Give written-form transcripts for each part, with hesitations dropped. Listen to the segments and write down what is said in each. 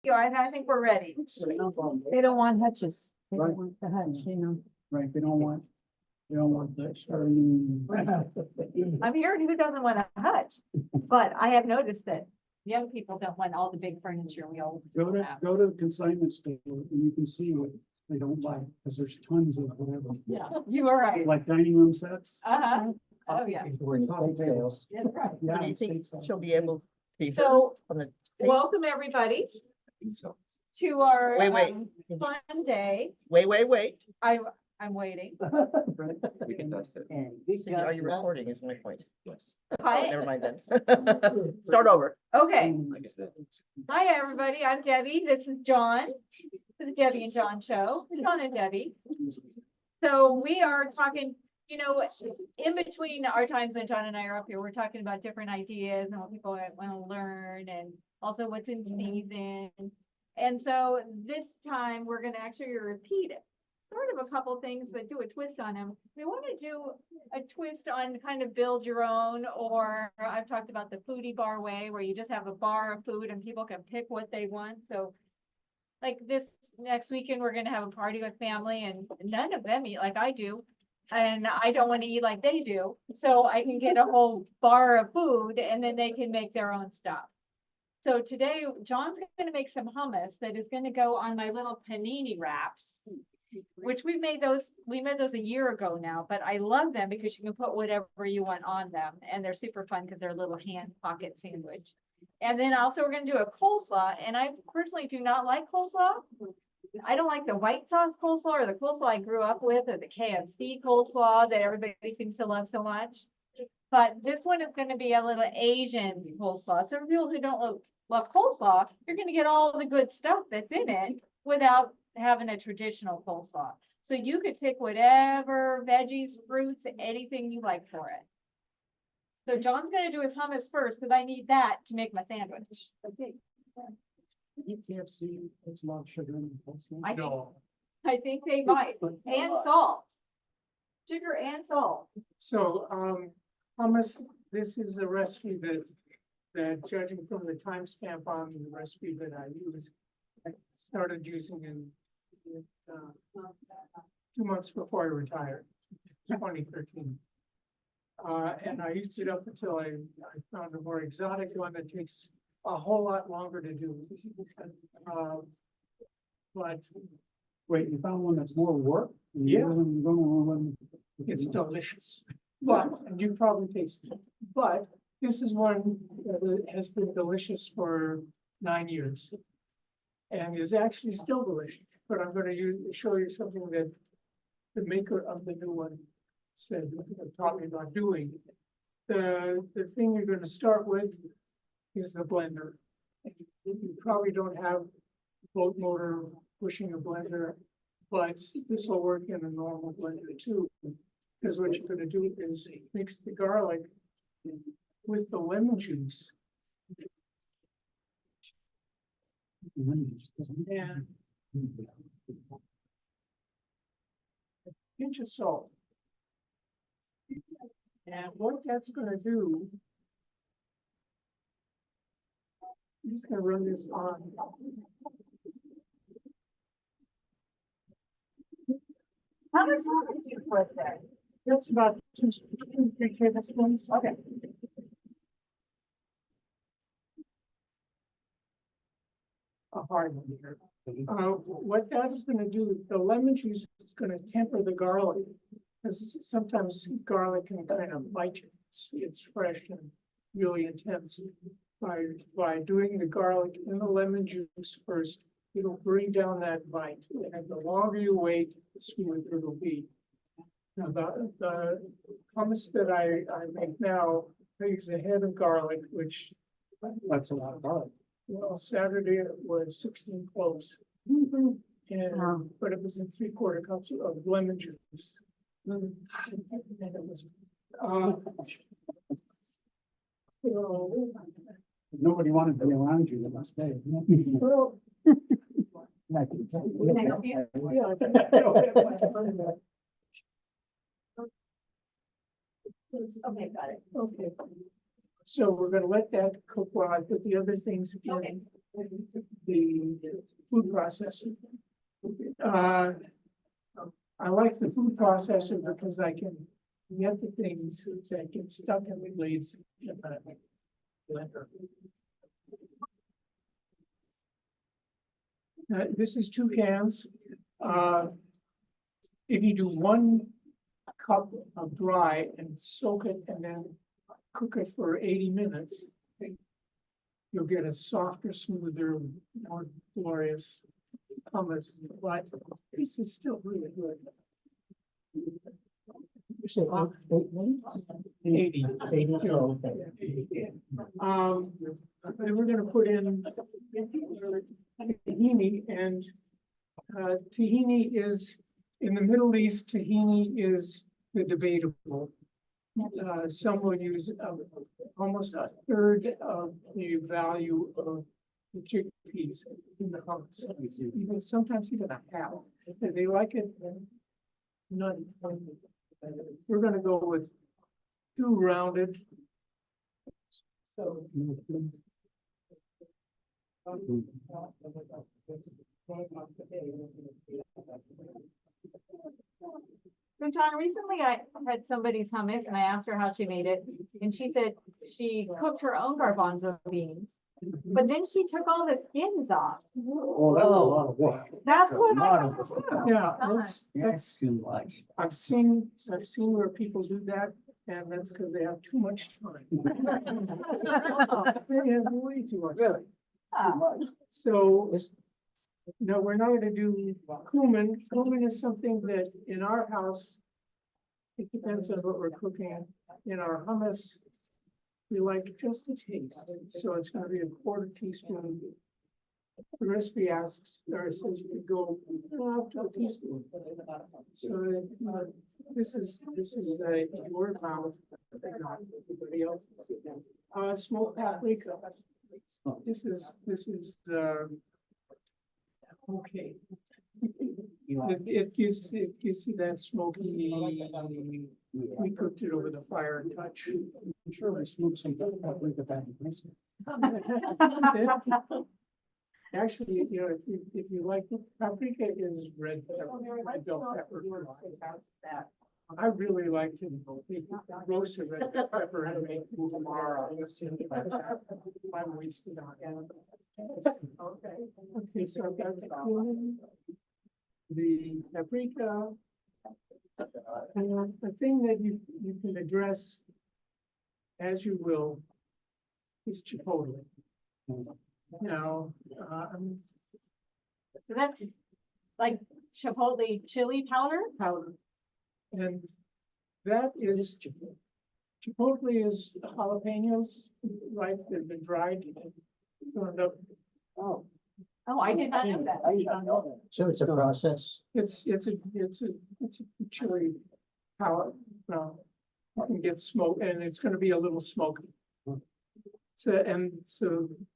I think we're ready. They don't want hutches. They Right. don't want the hutch, you know. Right, they don't want this. I'm hearing who doesn't want a hutch, but I have noticed that young people don't want all the big furniture we all have. Go to the consignment store and you can see what they don't like, because there's tons of whatever, Yeah, you are right. like dining room sets. Uh-huh. Oh, yeah. coffee tables. That's right. Yeah, Do you think estate sales. she'll be able to? So, on the tape? welcome everybody to our Wait. fun day. Wait. I'm waiting. We can test it. Are you recording is my point. Yes. Hi. Never mind then. Start over. Okay. Hi, everybody. I'm Debbie. This is John. This is Debbie and John show. John and Debbie. So we are talking, you know, in between our times when John and I are up here, we're talking about different ideas and what people want to learn and also what's in season. And so this time we're going to actually repeat it. Sort of a couple things, but do a twist on them. We want to do a twist on kind of build your own, or I've talked about the foodie bar way, where you just have a bar of food and people can pick what they want. So like this next weekend, we're going to have a party with family and none of them eat like I do. And I don't want to eat like they do. So I can get a whole bar of food and then they can make their own stuff. So today, John's going to make some hummus that is going to go on my little panini wraps, which we made those a year ago now, but I love them because you can put whatever you want on them and they're super fun because they're a little hand pocket sandwich. And then also we're going to do a coleslaw, and I personally do not like coleslaw. I don't like the white sauce coleslaw or the coleslaw I grew up with, or the KFC coleslaw that everybody seems to love so much. But this one is going to be a little Asian coleslaw. So for people who don't love coleslaw, you're going to get all the good stuff that's in it without having a traditional coleslaw. So you could pick whatever veggies, fruits, anything you like for it. So John's gonna do his hummus first, because I need that to make my sandwich. Okay. Eat KFC, it's a lot of sugar in the I think they might, and salt. Sugar and salt. So, hummus, this is a recipe that judging from the timestamp on the recipe that I started using in 2 months before I retired, 2013. And I used it up until I found a more exotic one that takes a whole lot longer to do. But Wait, you found one that's more work? Yeah. It's it's delicious. But, and you probably tasted it, but this is one that has been delicious for 9 years. And is actually still delicious, but I'm gonna show you something that the maker of the new one said, taught me about doing. The thing you're gonna start with is the blender. You probably don't have boat motor pushing a blender, but this will work in a normal blender too. Because what you're gonna do is mix the garlic with the lemon juice. And a pinch of salt. And what that's gonna do. I'm just gonna run this on. How much hummus do you put there? That's about 2-3 tablespoons. Okay. A hard one here. What that is gonna do, the lemon juice is gonna temper the garlic. Because sometimes garlic can kind of bite you. It's fresh and really intense. By doing the garlic in the lemon juice first, it'll bring down that bite. And the longer you wait, the smoother it'll be. Now, the hummus that I make now, I use a head of garlic, which, That's a lot of garlic. well, Saturday it was 16 cloves. And, but it was in 3/4 cups of lemon juice. And it was, so, Nobody wanted to be around you the next day. well, yeah. Okay, got it. Okay. So we're gonna let that cook while I put the other things in the food processor. Uh, I like the food processor because I can get the things that get stuck in the blades in the blender. This is 2 cans. If you do 1 cup of dry and soak it and then cook it for 80 minutes, you'll get a softer, smoother, more glorious hummus. But this is still really good. You said 80. 80. Then we're gonna put in tahini, and tahini is, in the Middle East, tahini is the debatable. Some will use almost a third of the value of the chickpeas in the hummus, even sometimes even a half. And they like it nutty. We're gonna go with 2 rounded. So. So John, recently I had somebody's hummus and I asked her how she made it, and she said she cooked her own garbanzo beans, but then she took all the skins off. Oh, that's a lot of work. That's what I Lot of thought work. too. Yeah, that's, too much. I've seen where people do that, and that's because they have too much time. They have way too much. Really? So, no, we're not gonna do cumin. Cumin is something that in our house, it depends on what we're cooking. In our hummus, we like just a taste, so it's gonna be a 1/4 teaspoon. The recipe asks, or says you could go up to a teaspoon. So this is your amount, not everybody else's. Smoked paprika. This is okay. It gives you that smoky. We cooked it over the fire and touch. I'm sure we smoked some paprika back in this. Actually, you know, if you like it, paprika is red pepper, red bell pepper. I really like to roast a red bell pepper and make tomorrow. I'm wasting on it. Okay, so I've got the paprika. And the thing that you can address as you will is chipotle. Now, So that's like chipotle chili powder? powder. And that is, chipotle is jalapenos, right, they've been dried and burned up. Oh, Oh, I did not know that. I did not know that. So it's a process. It's a chili powder. You can get smoke, and it's gonna be a little smoky. So, you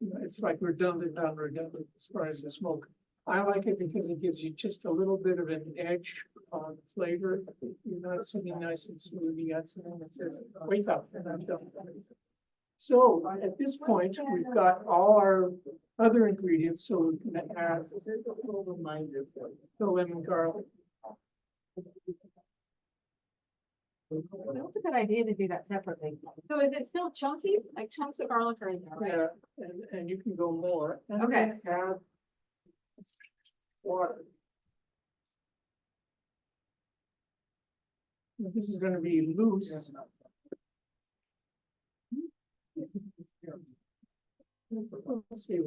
know, it's like redundant as far as the smoke. I like it because it gives you just a little bit of an edge on flavor. You're not sitting nice and smooth. You got something that says, wake up, and I'm done. So at this point, we've got all our other ingredients, so we can add the lemon garlic. That's a good idea to do that separately. So is it still chunky, like chunks of garlic are in there, right? Yeah, and you can go more. And Okay. then add water. This is gonna be loose. Let's see.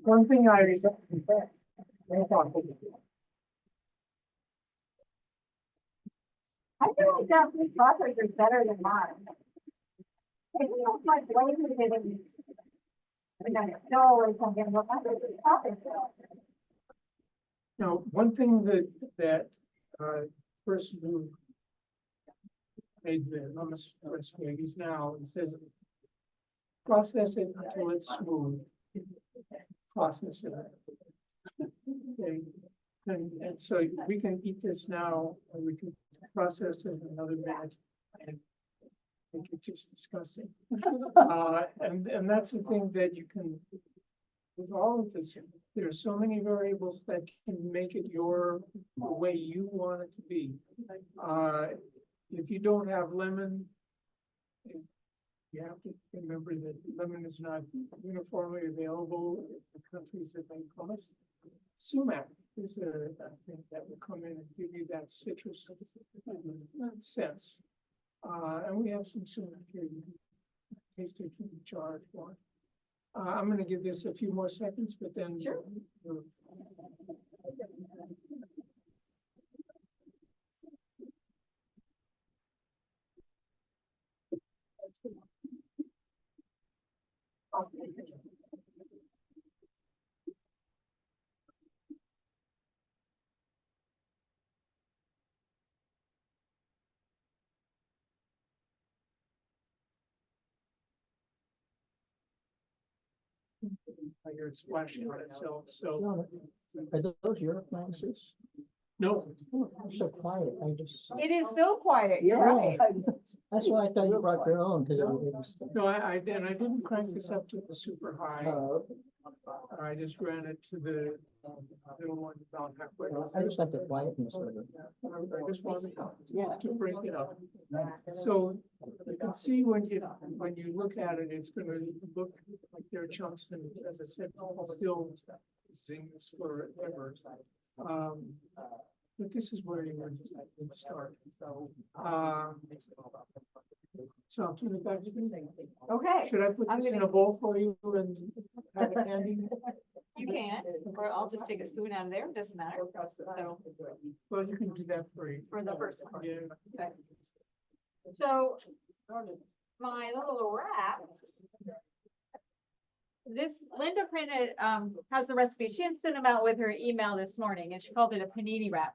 One thing I. I feel like Japanese sausage is better than mine. I think it's like lazy getting. I mean, I know or something, but I think it's sausage. Now, one thing that person who made the hummus recipes now, it says process it until it's smooth. Process it. Okay, and so we can eat this now, or we can process it in another minute and make it just disgusting. And that's the thing that you can, with all of this, there are so many variables that can make it the way you want it to be. If you don't have lemon, you have to remember that lemon is not uniformly available in the countries that make hummus. Sumac is a thing that will come in and give you that citrus sense. And we have some sumac here. You can taste it from the jar if you want. I'm gonna give this a few more seconds, but then. Sure. I hear it splashing on itself, so, No, are those your appliances? no. Oh, they're so quiet, I just. It is so quiet, you're right. That's why I thought you brought your own, because it was. No, I didn't crank this up to the super high. I just ran it to the little one about halfway. I just like the quietness of it. I just wanted to break it up. So you can see when you look at it, it's gonna look like there are chunks, and as I said, I'll still zing this forever. But this is where you would start. So I'll turn it back to you. Okay, Should I put I'm this in gonna- a bowl for you and have it handy? you can, or I'll just take a spoon out of there, doesn't matter. So, Well, you can do that for you. for the first one. Yeah. Okay. So, my little wrap. This Linda printed, has the recipe. She had sent them out with her email this morning and she called it a panini wrap.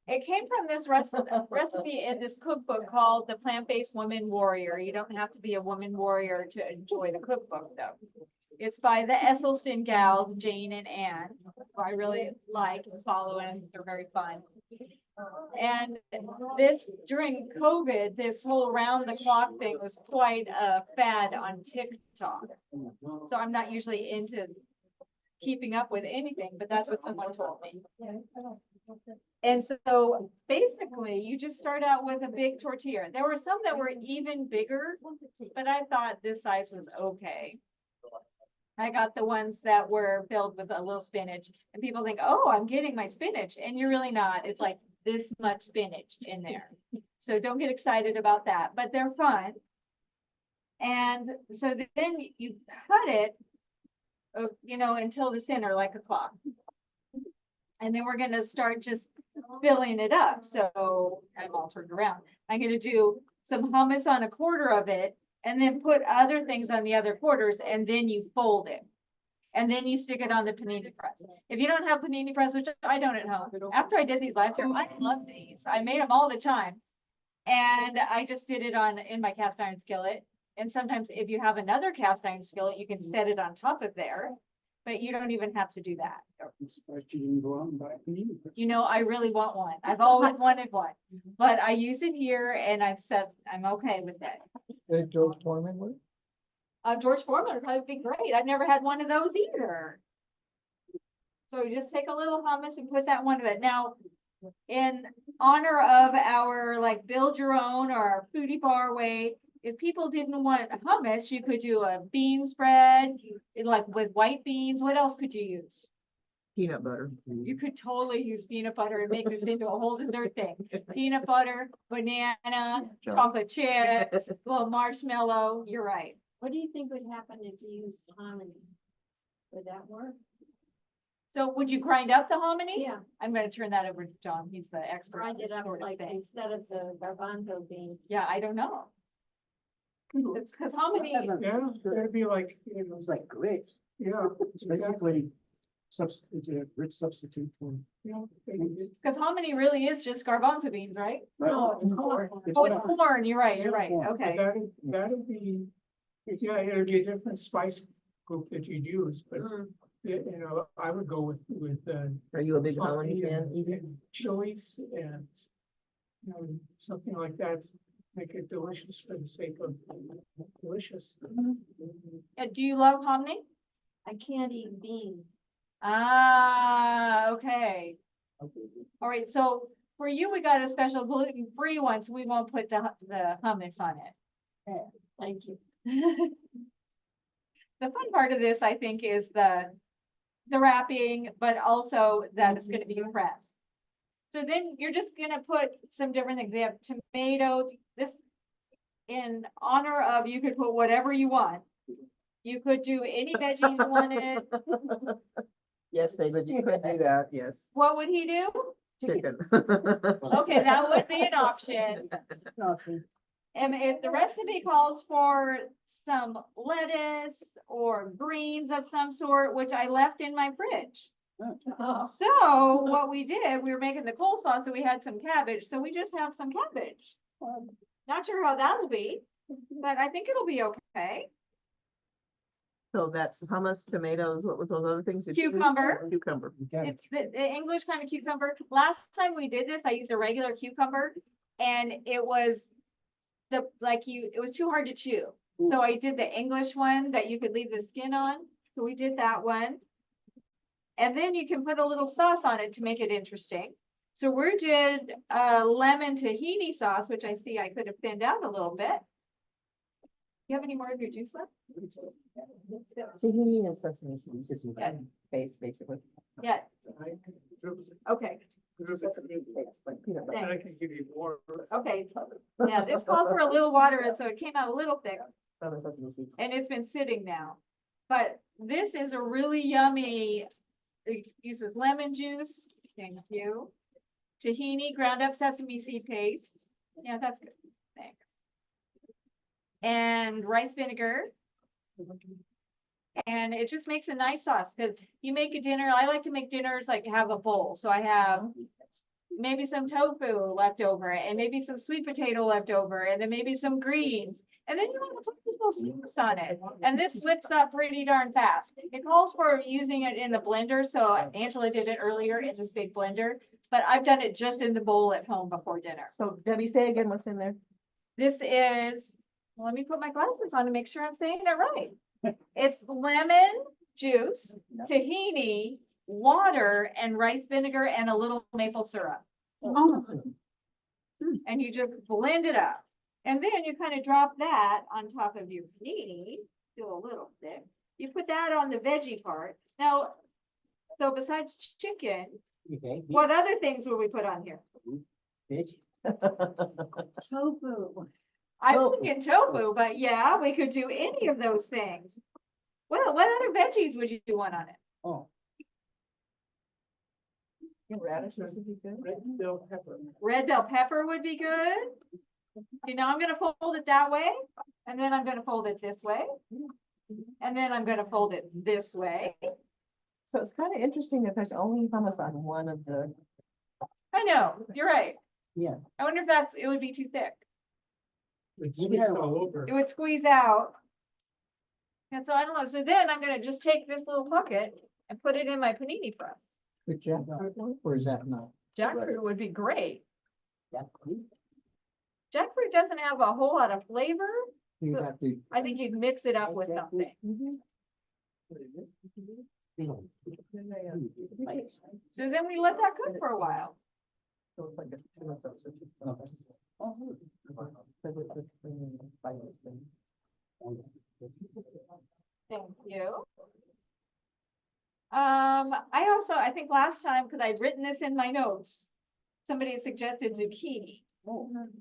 It came from this recipe in this cookbook called The Plant-Based Woman Warrior. You don't have to be a woman warrior to enjoy the cookbook though. It's by the Esselstyn gals, Jane and Anne, who I really like and follow and they're very fun. And this, during COVID, this whole round the clock thing was quite a fad on TikTok. So I'm not usually into keeping up with anything, but that's what someone told me. And so basically you just start out with a big tortilla. There were some that were even bigger, but I thought this size was okay. I got the ones that were filled with a little spinach and people think, oh, I'm getting my spinach. And you're really not. It's like this much spinach in there. So don't get excited about that, but they're fun. And so then you cut it, until the center like a clock. And then we're gonna start just filling it up. So I'm all turned around. I'm gonna do some hummus on a quarter of it and then put other things on the other quarters and then you fold it. And then you stick it on the panini press. If you don't have panini press, which I don't at home, after I did these last year, I love these. I made them all the time. And I just did it in my cast iron skillet. And sometimes if you have another cast iron skillet, you can set it on top of there, but you don't even have to do that. I'm surprised you didn't go out and buy a panini press. I really want one. I've always wanted one, but I use it here and I've said, I'm okay with it. Did George Foreman work? George Foreman would probably be great. I've never had one of those either. So you just take a little hummus and put that one of it. Now, in honor of our build your own or our foodie bar way, if people didn't want hummus, you could do a bean spread, with white beans. What else could you use? Peanut butter. You could totally use peanut butter and make this into a whole dessert thing. Peanut butter, banana, chocolate chips, a little marshmallow. You're right. What do you think would happen if you used hominy? Would that work? So would you grind up the hominy? Yeah, I'm gonna turn that over to John. He's the expert. grind in it this up sort of like thing. instead of the garbanzo beans. Yeah, I don't know. It's because hominy, Yeah, it'd be like, It was like grits. yeah. It's basically It's a rich substitute for. Because hominy really is just garbanzo beans, right? No, it's corn. Oh, it's corn, you're right, Corn. okay. That'd be, yeah, it'd be a different spice group that you'd use, but, Mm. you know, I would go with, Are you a big hominy hominy fan, and Evie? and chilies and, you know, something like that, make it delicious for the sake of delicious. Do you love hominy? I can't eat beans. Ah, okay. All right, so for you, we got a special gluten-free one, so we won't put the hummus on it. Thank you. The fun part of this, I think, is the wrapping, but also that it's gonna be pressed. So then you're just gonna put some different things. We have tomatoes, this in honor of, you could put whatever you want. You could do any veggie you wanted. Yes, David, you could do that, yes. What would he do? Chicken. Okay, that would be an option. And if the recipe calls for some lettuce or greens of some sort, which I left in my fridge. So what we did, we were making the coleslaw, so we had some cabbage, so we just have some cabbage. Not sure how that'll be, but I think it'll be okay. So that's hummus, tomatoes, what was those other things? Did you do? Cucumber. Cucumber. It's the English kind of cucumber. Last time we did this, I used a regular cucumber and it was it was too hard to chew. So I did the English one that you could leave the skin on. So we did that one. And then you can put a little sauce on it to make it interesting. So we did lemon tahini sauce, which I see I could have thinned out a little bit. You have any more of your juice left? Tahini and sesame seeds, just Yeah. base, basically. Yeah, okay, Sesame base, like peanut butter. I can give you more. okay. Yeah, this called for a little water, and so it came out a little thick. Some of the sesame seeds. And it's been sitting now. But this is a really yummy, it uses lemon juice, thank you. Tahini, ground up sesame seed paste. Yeah, that's good, thanks. And rice vinegar. And it just makes a nice sauce, because you make a dinner, I like to make dinners like have a bowl. So I have maybe some tofu left over, and maybe some sweet potato left over, and then maybe some greens. And then you want to put a little sauce on it. And this whips up pretty darn fast. It calls for using it in the blender. So Angela did it earlier in this big blender, but I've done it just in the bowl at home before dinner. So Debbie, say again what's in there? This is, well, let me put my glasses on to make sure I'm saying it right. It's lemon juice, tahini, water, and rice vinegar, and a little maple syrup. And you just blend it up. And then you kind of drop that on top of your panini, do a little thick. You put that on the veggie part. Now, so besides chicken, Okay. what other things will we put on here? Fish. Tofu. I was thinking tofu, but yeah, we could do any of those things. Well, what other veggies would you want on it? Oh, Radishes would be good. Red bell pepper. Red bell pepper would be good. Okay, now I'm gonna fold it that way, and then I'm gonna fold it this way. And then I'm gonna fold it this way. So it's kind of interesting that there's only hummus on one of the, I know, you're right. yeah. I wonder if it would be too thick. It's sweet all over. It would squeeze out. And so I don't know, so then I'm gonna just take this little bucket and put it in my panini press. Good jackfruit one, or is that not? Jackfruit would be great. Jackfruit? Jackfruit doesn't have a whole lot of flavor. You have to. I think you'd mix it up with something. So then we let that cook for a while. so it's like a tuna substitute. Because it's spices thing. Thank you. I think last time, because I'd written this in my notes, somebody had suggested zucchini.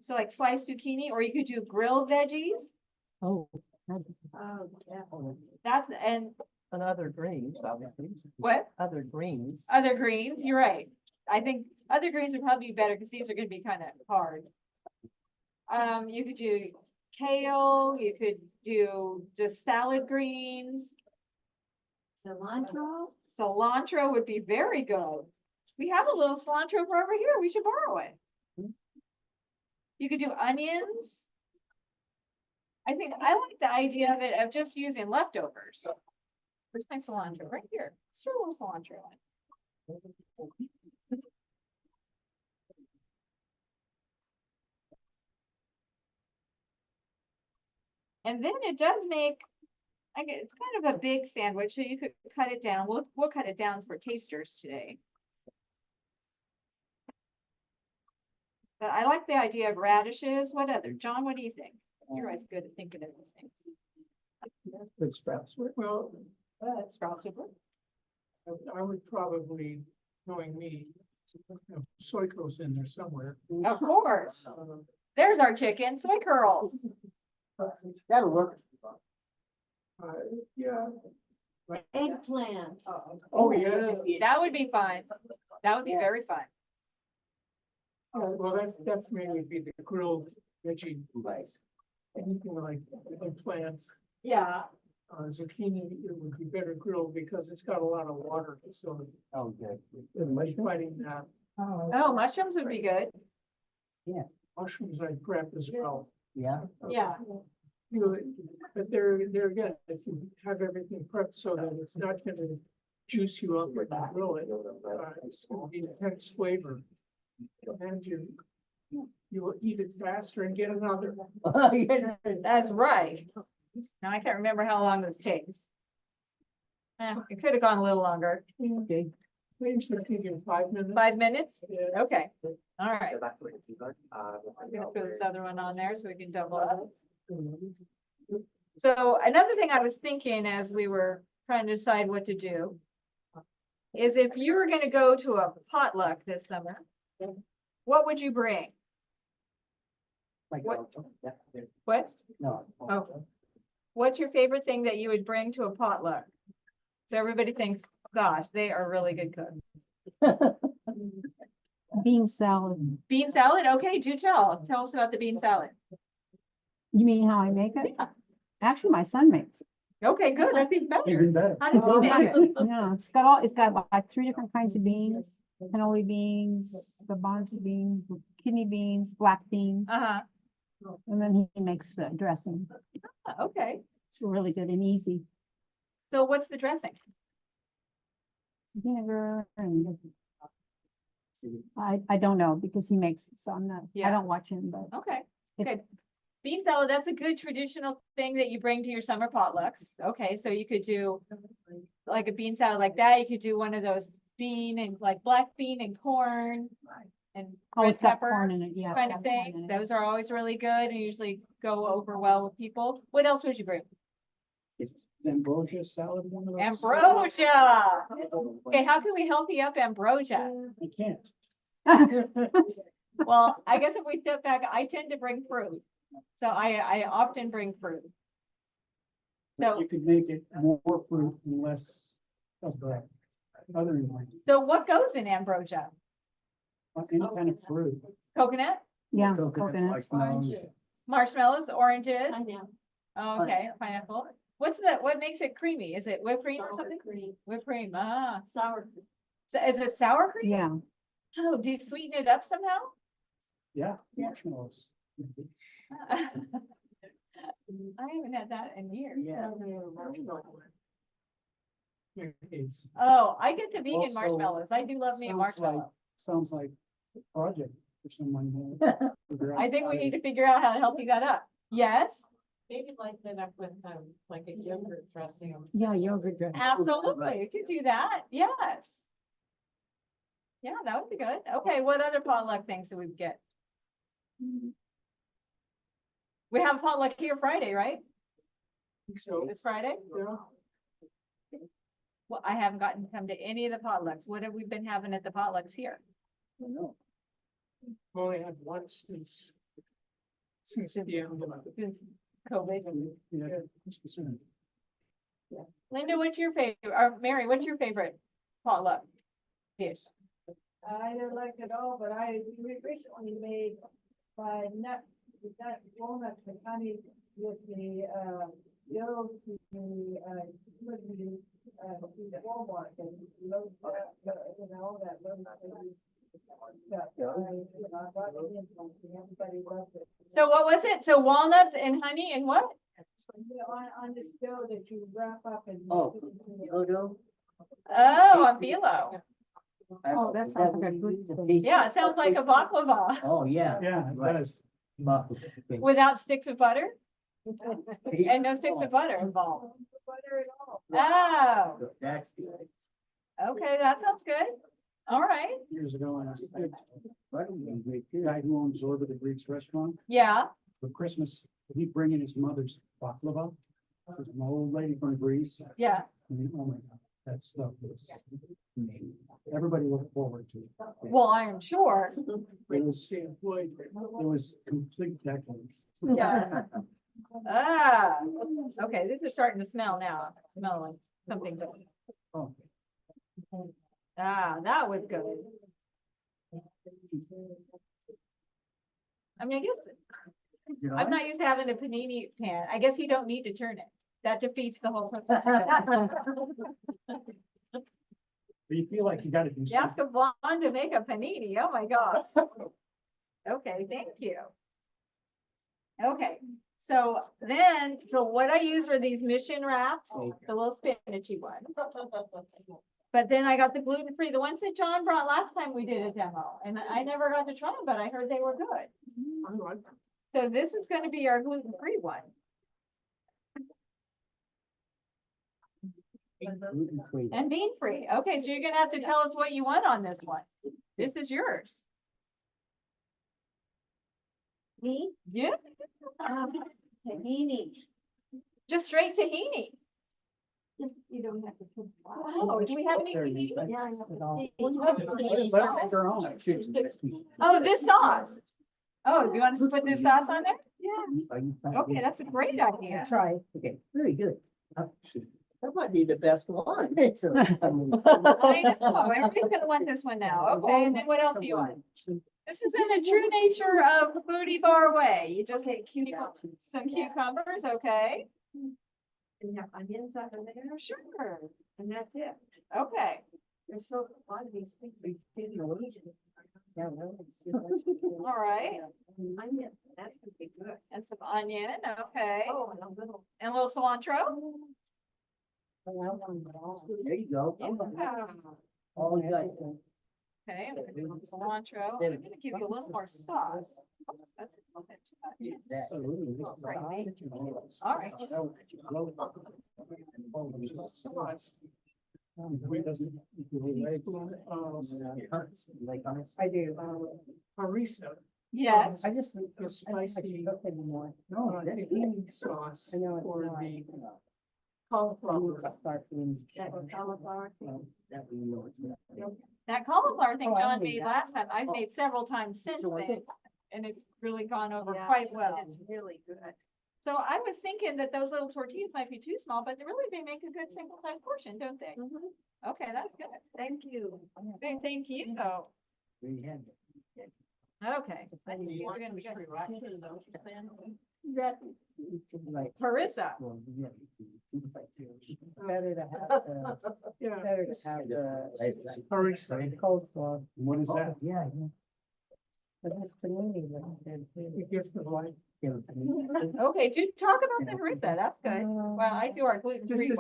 So like sliced zucchini, or you could do grilled veggies. Oh. Oh, yeah. And And other greens, obviously. what? Other greens. Other greens, you're right. I think other greens would probably be better because these are gonna be kind of hard. You could do kale, you could do just salad greens. Cilantro. Cilantro would be very good. We have a little cilantro for over here. We should borrow it. You could do onions. I think I like the idea of it of just using leftovers. Where's my cilantro? Right here. Let's throw a little cilantro in. And then it does make, I get, it's kind of a big sandwich, so you could cut it down. We'll cut it down for tasters today. But I like the idea of radishes. What other? John, what do you think? You're always good at thinking of these things. Good sprouts. Well, Sprouts are good. I would probably, knowing me, have soy curls in there somewhere. Of course. There's our chicken, soy curls. That'll work. Yeah. Eggplant. Oh, yeah. That would be fun. That would be very fun. Well, that's mainly be the grilled veggie. Anything like eggplants, Yeah. zucchini, it would be better grilled because it's got a lot of water, so Oh, good. fighting that. Oh, mushrooms would be good. Mushrooms I prep as well. Yeah. Yeah. You know, but there again, if you have everything prepped so that it's not gonna juice you up when you grill it, it's gonna be intense flavor. And you will eat it faster and get another. That's right. Now I can't remember how long this takes. It could have gone a little longer. Okay. Maybe in 5 minutes. 5 minutes? Yeah. Okay, all right. Go back to what you got. I'm gonna put this other one on there so we can double up. So another thing I was thinking as we were trying to decide what to do is if you were gonna go to a potluck this summer, what would you bring? Like, What? yeah, What? no. Oh. What's your favorite thing that you would bring to a potluck? So everybody thinks, gosh, they are really good cooks. Bean salad. Bean salad? Okay, do tell. Tell us about the bean salad. You mean how I make it? Actually, my son makes it. Okay, good. That's even better. Even better. How does he make it? Yeah, it's got like 3 different kinds of beans, cannoli beans, garbanzo beans, kidney beans, black beans. Uh-huh. And then he makes the dressing. Okay. It's really good and easy. So what's the dressing? Vinegar and I don't know because he makes it, so I'm not, Yeah. I don't watch him, but Okay, It's- good. Bean salad, that's a good traditional thing that you bring to your summer potlucks. Okay, so you could do like a bean salad like that. You could do one of those bean and like black bean and corn and oh, red it's got pepper corn in it, yeah. kind it's of got corn thing. in it. Those are always really good and usually go over well with people. What else would you bring? Ambrosia salad, one of those. Ambrosia. Okay, how can we healthy up ambrosia? You can't. Well, I guess if we step back, I tend to bring fruit. So I often bring fruit. So- You could make it more fruit and less of the other ingredients. So what goes in ambrosia? Any kind of fruit. Coconut, Yeah, Coconut, coconut. marshmallows. marshmallows, oranges? I know. Oh, okay, pineapple. What makes it creamy? Is it whipped cream or something? Cream, Whipped cream, ah. sour. So is it sour cream? Yeah, Oh, do you sweeten it up somehow? Yeah, marshmallows. I haven't had that in years. Yeah. It's Oh, I get the vegan Also, marshmallows. I do love me a Sounds marshmallow. like- Sounds like a project for someone. to I think we need to figure out how to help you that up. Yes, Maybe light that up with, like a yogurt dressing. yeah, yogurt dressing. absolutely. You could do that. Yes. Yeah, that would be good. Okay, what other potluck things do we get? We have potluck here Friday, right? so, This Friday? yeah, Well, I haven't gotten to come to any of the potlucks. What have we been having at the potlucks here? we've only had one since the end of it. COVID. Yeah, who's concerned? Linda, what's your favorite, or Mary, what's your favorite potluck dish? I don't like it all, but I recently made my walnut and honey with the, yolk, with the Walmart and load that, you know, that load that, I bought it in something, everybody loved it. So what was it? So walnuts and honey and what? On the dough that you wrap up and. Oh, Yodo? Oh, a phyllo. Oh, that sounds like a good thing. Yeah, it sounds like a baklava Oh, yeah. Yeah, it Right. does. without sticks of butter and no sticks of butter involved. Butter at all. Oh, That's good. okay, that sounds good. All right. Years ago, I asked the Butter would be great too. guy who owns Zorba the Greeks restaurant Yeah. for Christmas, he'd bring in his mother's baklava. It was an old lady from Greece. Yeah. I mean, oh my God, that stuff was amazing. Everybody looked forward to it. Well, I'm sure. It was complete decadence. Yeah. Ah, okay, this is starting to smell now. Smell like something good. Oh, Ah, that was good. I mean, I guess You know, I'm not used to having a panini pan. I guess you don't need to turn it. That defeats the whole purpose. but you feel like you gotta do You ask something. a blonde to make a panini. Oh my gosh. Okay, thank you. Okay, so then, so what I used were these mission wraps, the little spinachy ones. But then I got the gluten-free, the ones that John brought last time we did a demo, and I never got to try them, but I heard they were good. So this is gonna be our gluten-free one. gluten-free. And bean-free. Okay, so you're gonna have to tell us what you want on this one. This is yours. Me? Yeah, Tahini. just straight tahini. Just, you don't have to put. Oh, do we have any tahini? Yeah, I know. Let her make her own. Oh, this sauce. Oh, do you want us to put this sauce on there? Yeah. Okay, that's a great idea. Try. Okay, very good. That might be the best one. So, I know, everybody's gonna want this one now. Okay, and then what else do you want? This is in the true nature of foodie bar way. You just get some cucumbers, okay? And you have onions under there, Sure, and that's it. okay. There's so, a lot of these things we didn't eat. All right. Onion, that's gonna be good. And some onion, okay. Oh, and a little. And a little cilantro. there you go. Yeah. All we got. Okay, I'm gonna do some cilantro. I'm gonna give you a little more sauce. That's a little bit too much. That. All right. I do. Harissa, Yes. I just. the spicy anymore. No, that's tahini sauce I know it's for not. the cauliflower. Start from. That cauliflower thing. That we know it's not. That cauliflower thing Oh, I John made made that. last time, I've Oh. made several times since So I then, think- and it's really gone over Yeah, quite well. It's really good. So I was thinking that those little tortillas might be too small, but really they make a good single size portion, don't they? Okay, that's good. Thank you. Thank you. There you have it. Okay. You These are want gonna be some good. sriracha, is that what you're saying? Exactly. Right. Harissa. Well, yeah, better to have, Yeah. better to have the. Harissa. Coleslaw. What is that? Yeah. But that's panini, like I said, too. The gift of life. Yeah, panini. Okay, do talk about the harissa, that's good. Well, I do our This gluten-free is,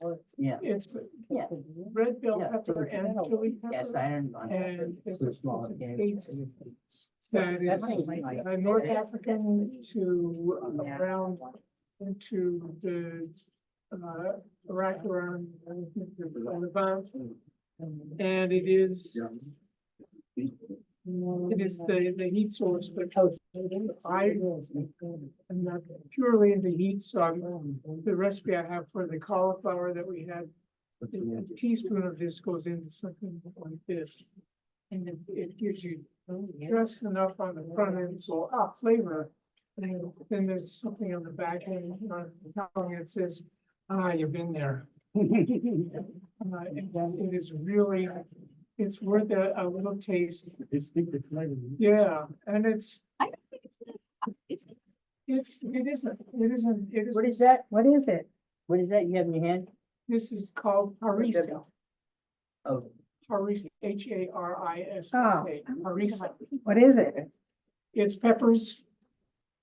one. Yeah. it's Yeah. red bell Yeah. pepper and chili Yes, pepper. iron on. And it's So a- small. it's a yeah. paste. That That's is nice. North African to around into the Iraq, Iran, the Levant. And it is the heat source, but I'm not purely into heat, so the recipe I have for the cauliflower that we had, a teaspoon of this goes into something like this. And it gives you just enough on the front end for flavor. And then there's something on the back end, on the tongue that says, you've been there. It is really, it's worth a little taste. Distinctive flavor. Yeah, and it's, I don't think it's, it isn't. What is that? What is it? What is that you have in your hand? This is called harissa. Oh, Harissa, Harissa. Oh. Harissa. What is it? It's peppers,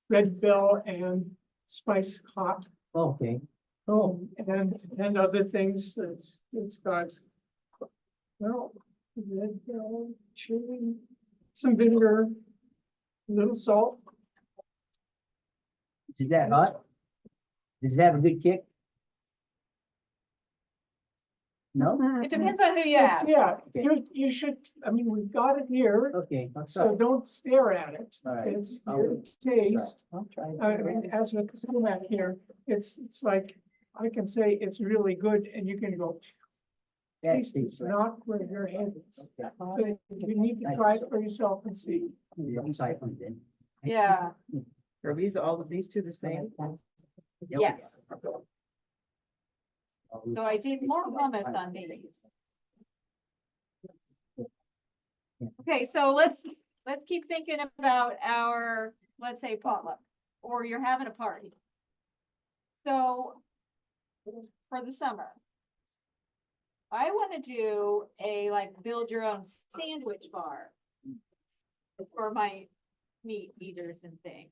red bell, and spice hot, okay. Oh, and other things. It's got, well, red bell, chili, some vinegar, a little salt. is that hot? Does it have a good kick? No? It depends on who you Yes, ask. yeah, you should, I mean, we've got it here, Okay, I'll so try. don't stare at it. All right. It's I'll your taste. I'll try. I mean, as with the sumac here, it's like, I can say it's really good, and you can go, That taste is tastes right. not where your head is. Okay. But you need to try it for yourself and see. I'll try it then. Yeah, Are these, all of these two the same? yes. So I did more hummus on these. Okay, so let's keep thinking about our, let's say potluck, or you're having a party. So for the summer, I want to do a like build your own sandwich bar for my meat eaters and things.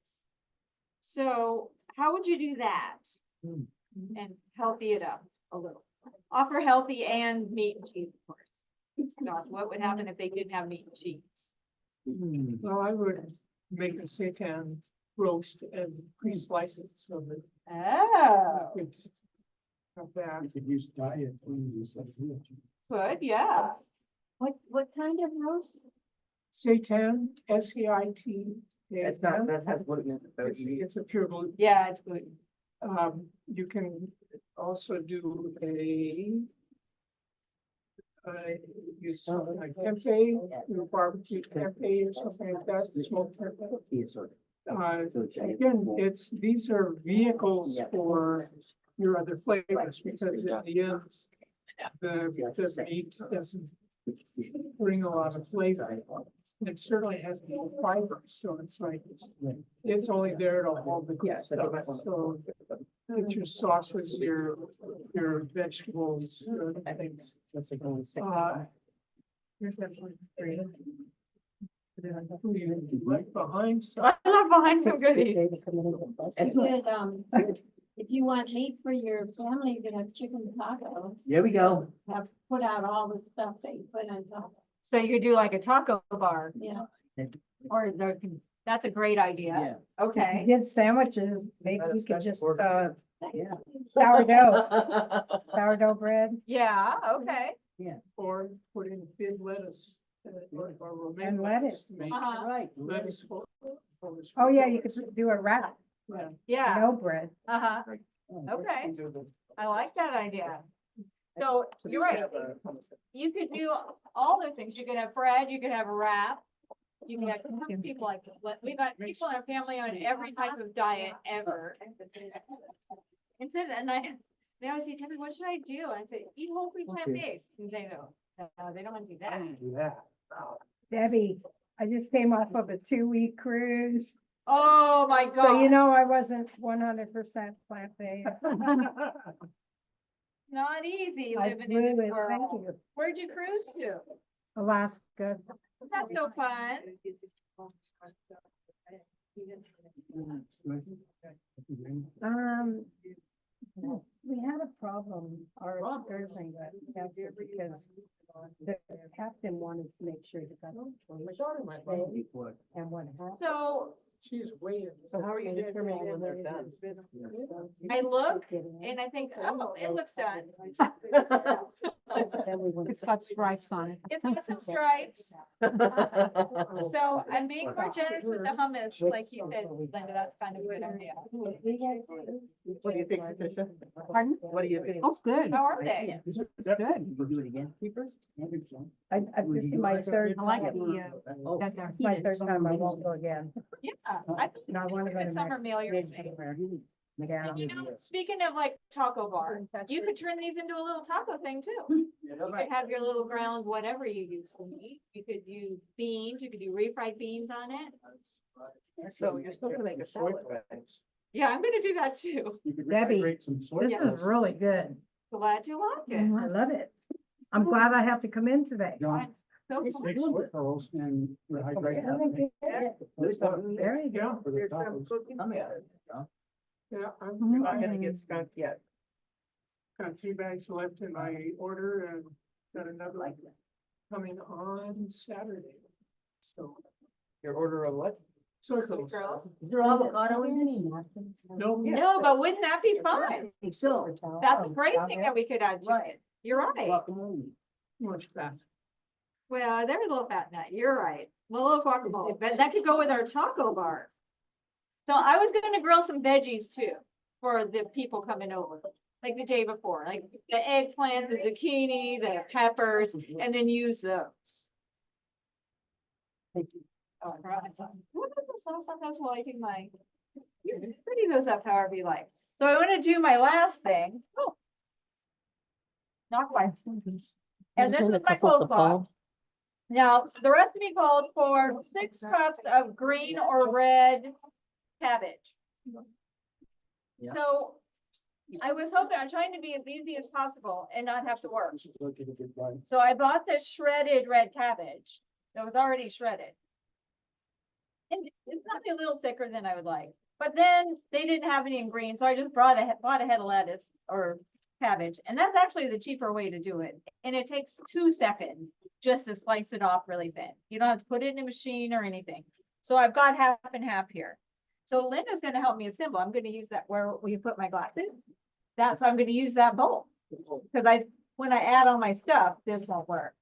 So how would you do that? And healthy it up a little. Offer healthy and meat and cheese, of course. Gosh, what would happen if they didn't have meat and cheese? Well, I would make a seitan roast and pre-slice it so that Oh, it's have that. You could use diet food instead of real cheese. good, yeah. What kind of roast? Seitan, S-E-I-T. It's not, that has gluten in it, though. It's a pure gluten. Yeah, it's good. You can also do use something like tempeh, you barbecue tempeh or something like that, smoked tempeh. Again, these are vehicles for your other flavors, because in the end, the meat doesn't bring a lot of flavor. It certainly has no fiber, so it's like, it's only there to hold the good stuff, so it's your sauces, your vegetables, your other things. That's like only six. Here's that one for you. Right behind, so I love behind some goodies. If you want meat for your family, you can have chicken tacos. There we go. Have put out all the stuff that you put on top. So you could do like a taco bar, Yeah. or there can, that's a great idea. Okay. Did sandwiches, maybe Right, we a could just, special sourdough bread. Yeah, okay. or put in big lettuce. Or romaine And lettuce. Make Uh-huh. Right. lettuce. Oh, yeah, you could do a wrap, Yeah. Yeah, no bread. uh-huh. Okay. I like that idea. So you're right. You could do all those things. You could have bread, you could have a wrap. You can have some people like, we've got people in our family on every type of diet ever. Instead, they always say, Debbie, what should I do? And I say, eat whole food plant-based. And they go, no, they don't want to do that. Do that. Debbie, I just came off of a 2-week cruise, Oh, my God. so you know I wasn't 100% plant-based. Not easy I living flew in this it, thank world. you. Where'd you cruise to? Alaska. That's so fun. We had a problem, our excursion got canceled because the captain wanted to make sure he got and what happened. So She's way in. So how are you determining when they're done? I look and I think, oh, it looks done. It's got stripes on it. It's got some stripes. So I'm being more generous with the hummus, like you said, Linda, that's kind of a good idea. What do you think, Patricia? Pardon? What do you think? Oh, good. How are they? Good. We'll do it again. Keepers? This is my third. I like time. Oh, It's my third time, I won't go again. Yeah, I think No, I wanna go it's to a summer meal you're Mexico. saying. Yeah. And you know, speaking of like taco bar, you could turn these into a little taco thing too. You could have your little ground, whatever you use for meat. You could use beans, you could do refried beans on it. So you're still gonna make a salad, right? Yeah, I'm gonna do that too. You could Debbie, recreate some soy This Yeah. sauce. is really good. Glad you like it. I love it. I'm glad I have to come in today. John, So It's big sweat rolls and rehydrate. Very good. Yeah, For the tacos. I'm excited. yeah, Mm. I'm gonna get skunked yet. got 3 bags left in my order and got another coming on Saturday. So, Your order of what? sort of. Girls. Is there avocado in this? No, No, but wouldn't that be fun? So. That's a great thing that we could add to it. You're right. Guacamole. what's that? Well, there's a little fat nut. You're right. Well, a little guacamole, but that could go with our taco bar. So I was gonna grill some veggies too for the people coming over, like the day before, like the eggplant, the zucchini, the peppers, and then use those. Oh, right. What about the sauce? Sometimes while I do my, you can pretty those up however you like. So I want to do my last thing. Oh. Not quite. And this is my coleslaw. Now, the recipe called for 6 cups of green or red cabbage. Yeah. So I was hoping, I'm trying to be as easy as possible and not have to work. So I bought this shredded red cabbage that was already shredded. And it's probably a little thicker than I would like, but then they didn't have any in green, so I just bought a head of lettuce or cabbage, and that's actually the cheaper way to do it. And it takes 2 seconds just to slice it off really thin. You don't have to put it in a machine or anything. So I've got half and half here. So Linda's gonna help me assemble. I'm gonna use that where we put my glasses. That's, I'm gonna use that bowl. Because when I add all my stuff, this won't work.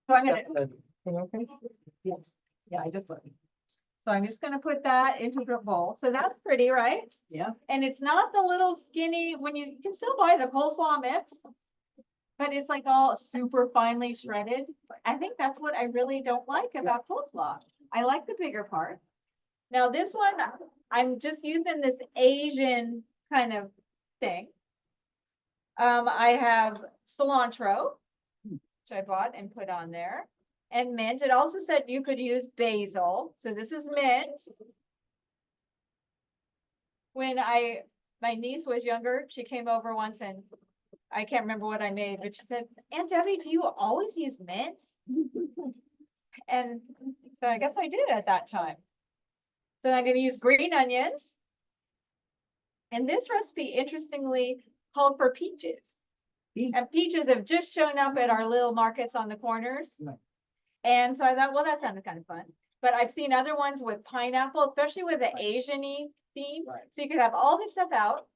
So I'm gonna, yeah, I just. So I'm just gonna put that into the bowl. So that's pretty, right? Yeah. And it's not the little skinny, when you can still buy the coleslaw mix. But it's like all super finely shredded. I think that's what I really don't like about coleslaw. I like the bigger part. Now this one, I'm just using this Asian kind of thing. I have cilantro, which I bought and put on there. And mint. It also said you could use basil. So this is mint. When my niece was younger, she came over once and I can't remember what I made, but she said, Aunt Debbie, do you always use mint? And so I guess I did at that time. So I'm gonna use green onions. And this recipe, interestingly, called for peaches. And peaches have just shown up at our little markets on the corners. Right. And so I thought, well, that sounded kind of fun. But I've seen other ones with pineapple, especially with the Asian-y theme. Right. So you could have all this stuff out.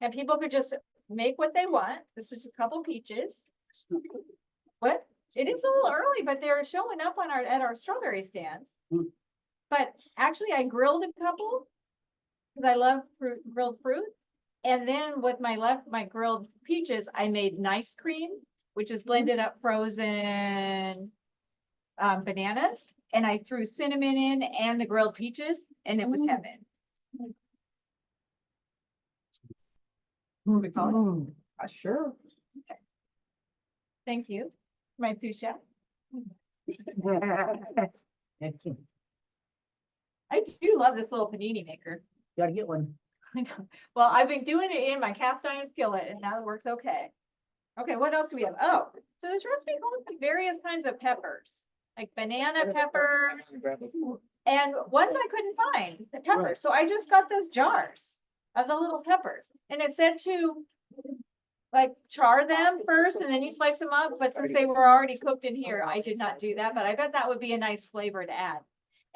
And people could just make what they want. This is just a couple peaches. What? It is a little early, but they're showing up on at our strawberry stands. Mm. But actually I grilled a couple because I love grilled fruit. And then with my grilled peaches, I made nice cream, which is blended up frozen bananas. And I threw cinnamon in and the grilled peaches and it was heaven. We call it? Sure. Thank you, my sous chef. Excellent. I do love this little panini maker. Gotta get one. I know. Well, I've been doing it in my cast iron skillet and now it works okay. Okay, what else do we have? Oh, so this recipe calls for various kinds of peppers, like banana peppers, and ones I couldn't find, the peppers. Right. So I just got those jars of the little peppers. And it said to like char them first and then you slice them up. But since they were already cooked in here, I did not do that, but I bet that would be a nice flavor to add.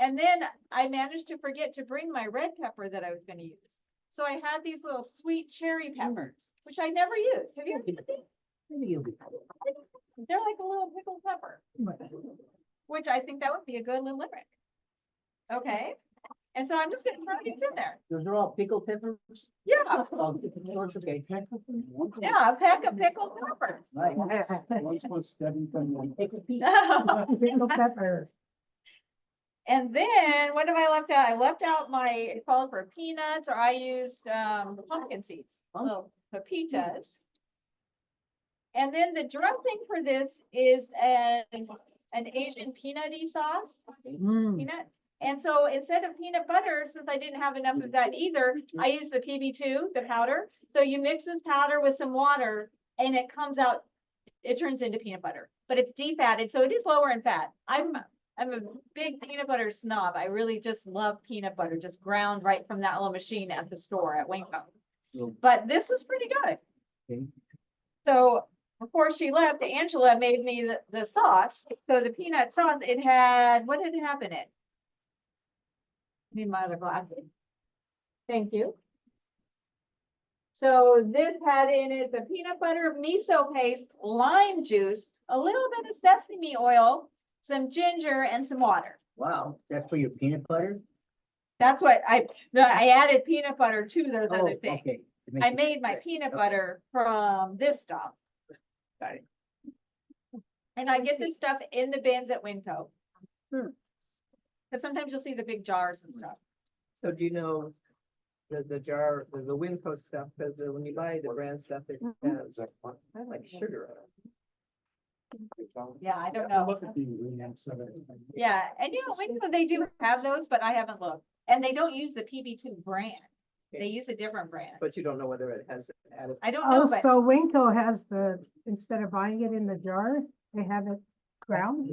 And then I managed to forget to bring my red pepper that I was going to use. So I had these little sweet cherry peppers, which I never used. Have you ever seen these? Maybe you'll be. They're like a little pickled pepper, which I think that would be a good little limerick. Okay. And so I'm just gonna throw these in there. Those are all pickled peppers? Yeah, Oh, okay. yeah, a peck of pickled pepper. Right. Once was Debbie from the. Pickled peas. Pickled pepper. And then what have I left out? I left out it called for peanuts, or I used pumpkin seeds, little pepitas. And then the dressing for this is an Asian peanutty sauce. Mm. Peanut. And so instead of peanut butter, since I didn't have enough of that either, I used the PB2, the powder. So you mix this powder with some water and it comes out, it turns into peanut butter, but it's defatted, so it is lower in fat. I'm a big peanut butter snob. I really just love peanut butter, just ground right from that little machine at the store at Winco. But this was pretty good. Okay. So before she left, Angela made me the sauce. So the peanut sauce, it had, what did it have in it? Need my other glasses. Thank you. So this had in it the peanut butter, miso paste, lime juice, a little bit of sesame oil, some ginger, and some water. Wow, that's for your peanut butter? That's what I added peanut butter to those Oh, other things. okay. To make I it made my fresh. peanut Okay. butter from this stuff. Got it. And I get this stuff in the bins at Winco. Hmm. Cause sometimes you'll see the big jars and stuff. So do you know the jar, the Winco stuff, because when you buy the brand stuff, it has, I like sugar Yeah, I don't I'll know. Look at the ingredients of it. Yeah, and you know, Winco, they do have those, but I haven't looked. And they don't use the PB2 brand. They use a different brand. but you don't know whether it has added. I don't know, Oh, but so Winco has the, instead of buying it in the jar, they have it ground?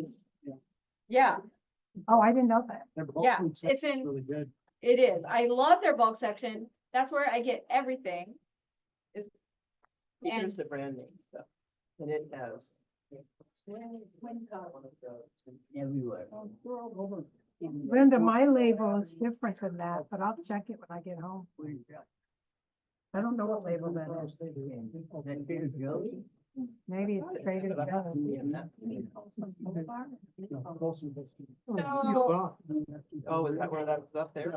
yeah, Oh, I didn't know that. Their bulk Yeah, food it's section's in- really good. it is. I love their bulk section. That's where I get everything. And Here's the brand name stuff, and it has. Everywhere. Linda, my label is different than that, but I'll check it when I get home. I don't know what label that is. That Trader Joe's? Maybe it's Trader Joe's. Oh, is that where that's up there?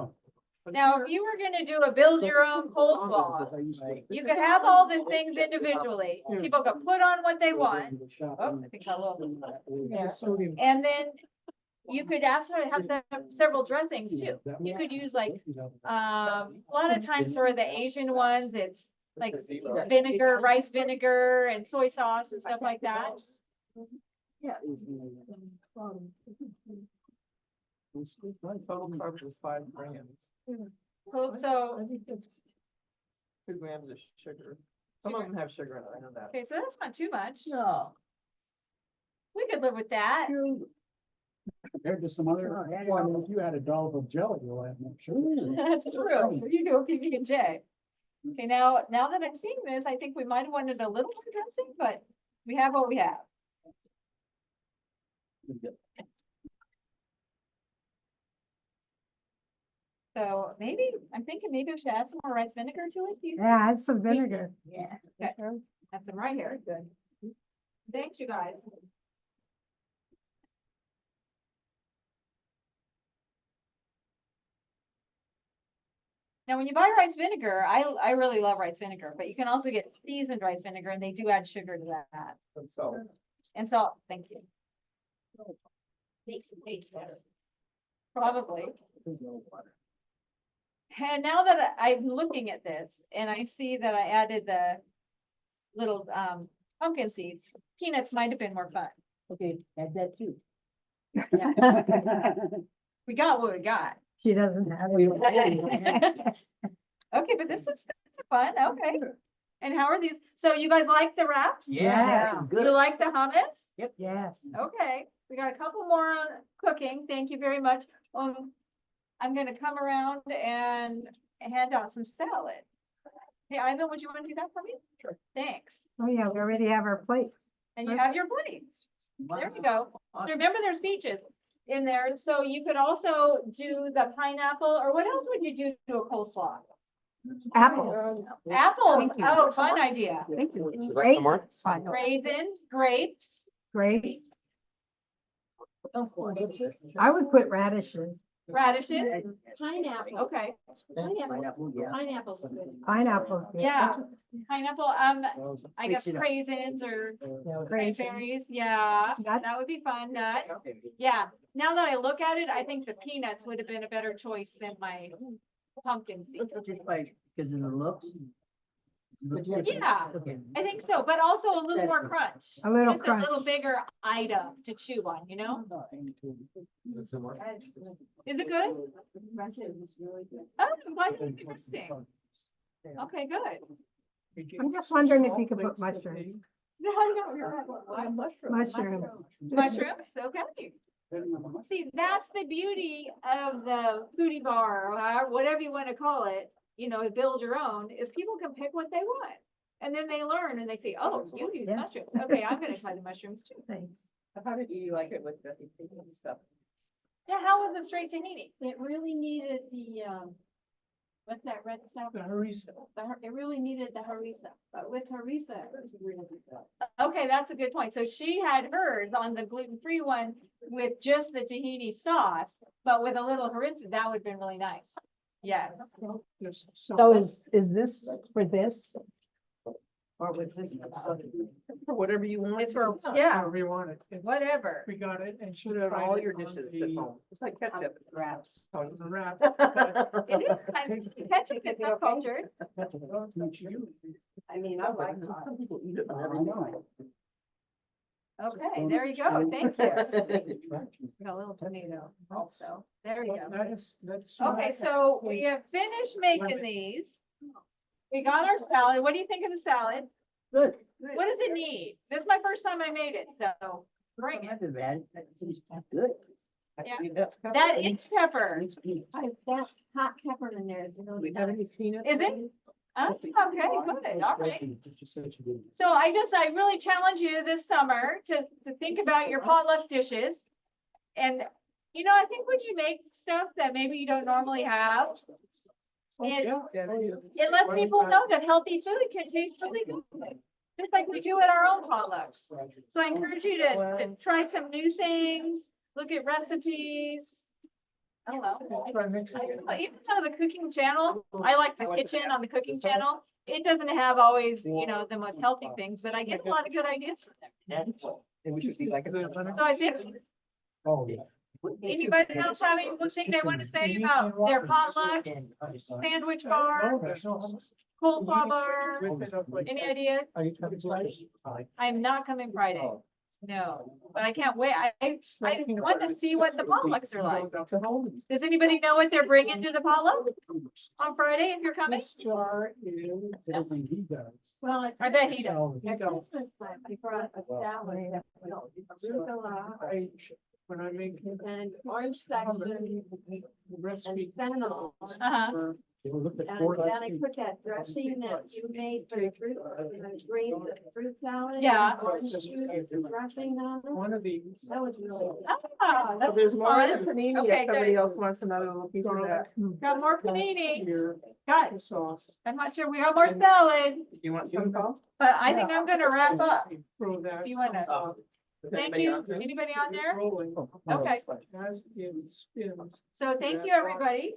now, if you were gonna do a build your own coleslaw, you could have all the things individually. People could put on what they want. Oh, I think I will. And then you could also have several dressings too. You could use like, a lot of times for the Asian ones, it's like vinegar, rice vinegar and soy sauce and stuff like that. Total carbs is 5 grams, So, 2 grams of sugar. Some of them have sugar in it, I know that. okay, so that's not too much. No. We could live with that. Compared to some other, well, I mean, if you had a dollop of jelly, you'll have no sugar. That's true. You do a PB and J. Okay, now that I'm seeing this, I think we might have wanted a little more dressing, but we have what we have. So maybe, I'm thinking maybe we should add some more rice vinegar to it. Do you think? Yeah, add some vinegar. Yeah. Okay. Have some right here. Good. Thanks, you guys. Now, when you buy rice vinegar, I really love rice vinegar, but you can also get seasoned rice vinegar and they do add sugar to that. And so, And salt, thank you. Makes it taste better. Probably. And now that I'm looking at this and I see that I added the little pumpkin seeds, peanuts might have been more fun. okay, add that too. We got what we got. She doesn't have it. Okay, but this is fun. Okay. And how are these? So you guys like the wraps? Yes. You like the hummus? Yes. Okay, we got a couple more on cooking. Thank you very much. I'm gonna come around and hand out some salad. Hey, Ivan, would you want to do that for me? Sure. Thanks. Oh, yeah, we already have our plates. And you have your plates. There you go. Remember, there's peaches in there, so you could also do the pineapple, or what else would you do to a coleslaw? Apples. Apples, Thank you. oh, fun idea. Thank you. Would you like some more? Raisins, grapes, Great. I would put radishes. radishes, Pineapple. okay, Pineapple, yeah. Pineapple's good. Pineapples. yeah, pineapple, I guess raisins or cranberries, yeah, Nuts. that would be fun, nut. Yeah, now that I look at it, I think the peanuts would have been a better choice than my pumpkin seed. Just like, because of the looks. Yeah, I think so, but also a little more crunch. A little Just a crunch. little bigger item to chew on, you know? Is it good? Oh, why is it interesting? Okay, good. I'm just wondering if you could put mushrooms. No, no, you're right. Mushrooms. Mushrooms, okay. See, that's the beauty of the foodie bar, or whatever you want to call it, you know, build your own, is people can pick what they want. And then they learn and they say, oh, you use Yeah. mushrooms. Okay, I'm gonna try the mushrooms too. Thanks. How did you like it with the stuff? Yeah, how was it straight tahini? It really needed the, what's that red stuff? The harissa. It really needed the harissa, but with harissa, it was really good. Okay, that's a good point. So she had hers on the gluten-free one with just the tahini sauce, but with a little harissa, that would have been really nice. Yes. There's So some- is this for this? Or was this? For whatever you want. It's for, yeah, However you want it. It's- whatever. We got it and should For have. all your dishes at home. It's like ketchup. Wraps. The wrap. It is kind of ketchup, it's not cultured. I mean, I like it. Some people eat it every day. Okay, there you go. Thank you. Got a little tomato also. There you go. That's. Okay, so we have finished making these. We got our salad. What do you think of the salad? Good. What does it need? This is my first time I made it, so bring it. Good. Yeah. That's That is pepper. That hot pepper in there is really We have nice. any peanuts? Is it? Oh, okay, good, all right. So I really challenge you this summer to think about your potluck dishes. And, you know, I think when you make stuff that maybe you don't normally have, it lets people know that healthy food can taste really good. Just like we do at our own potlucks. So I encourage you to try some new things, look at recipes. I don't know. Even though the cooking channel, I like the kitchen on the cooking channel. It doesn't have always, you know, the most healthy things, but I get a lot of good ideas from them. And we should be like. So I think, Oh, yeah. anybody else have anything they want to say about their potlucks, sandwich bar, coleslaw bar? Any ideas? Are you coming to I'm not coming Friday. No, but I can't wait. I want to see what the potlucks are like. Does anybody know what they're bringing to the potluck on Friday if you're coming? This jar is. Everything he does. Well, it's. I bet he does. At Christmas time, I brought a salad. I- When I make. And orange section The recipe. and fennel. Uh-huh. Look at And four. then I put that dressing that you made for the fruit, and I grated the fruit salad. Yeah. and orange juice dressing on it. One of these. That was really good. Ah, So that's there's more in fun. the panini Okay, if somebody good. else wants another little piece of that. Got more panini. Here, Got the it. sauce. I'm not sure we got more salad, You want some, Paul? but I think I'm gonna wrap up. Throw that. If you wanna. Thank you. Anybody on there? Rolling. Okay. As it spins. So thank you, everybody.